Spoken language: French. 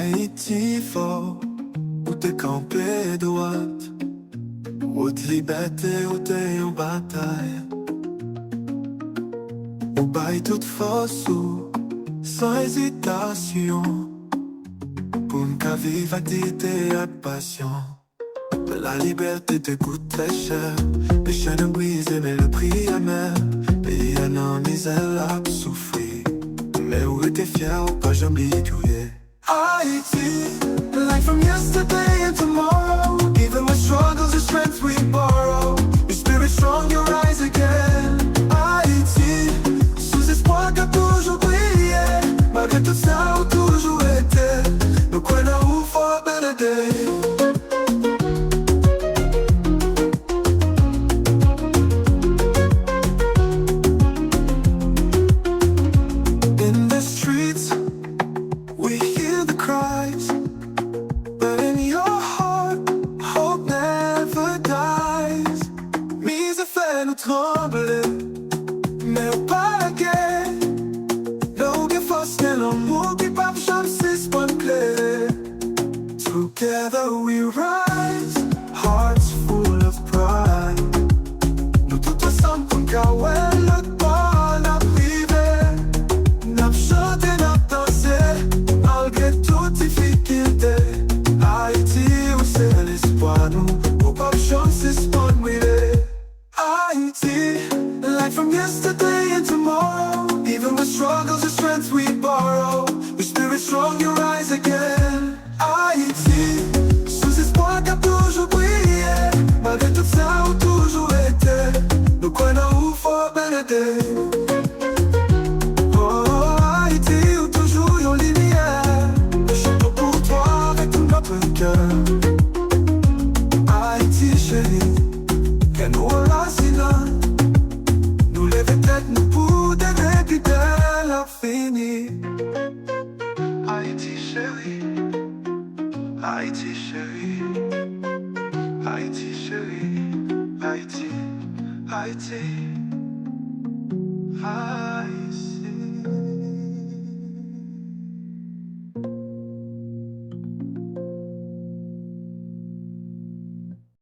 Haïti fort, où t'es campé droite, haute liberté, où t'es en bataille. Où baille toute force, sans hésitation, pour une vivacité et passion. La liberté te coûte très cher, les chaînes brisées mais le prix amer. Et un en misère à souffrir, mais où était fier ou pas jamais tué. Haiti, life from yesterday and tomorrow. Even with struggles and strength we borrow. Your spirit strong, you rise again. Haiti, sous espoir qu'a toujours brillé. Malgré tout ça, où toujours été. Nos coins où for a better day. Trembler, mais pas la guerre. L'eau qui force l'amour qui pape jamais c'est point clé. Together we rise, hearts full of pride. Nous tous ensemble comme Kawel, le bon à privé. N'a chanté, n'a dansé, malgré toute difficulté. Haïti où c'est l'espoir nous, pour pas jamais c'est point brûlé. Haiti, life from yesterday and tomorrow. Even with struggles and strength we borrow. Your spirit strong, you rise again. Haiti, sous espoir qu'a toujours brillé. Malgré tout ça, où toujours été. Nos coins où for a better day. Oh, Haiti, où toujours yon lumière. Je chante pour toi avec tout notre cœur. Haïti chérie, que nous nous lever tête, nous pour des répits de l'infini. Haïti chérie, Haïti chérie, Haïti chérie, Haïti, Haïti, Haïti.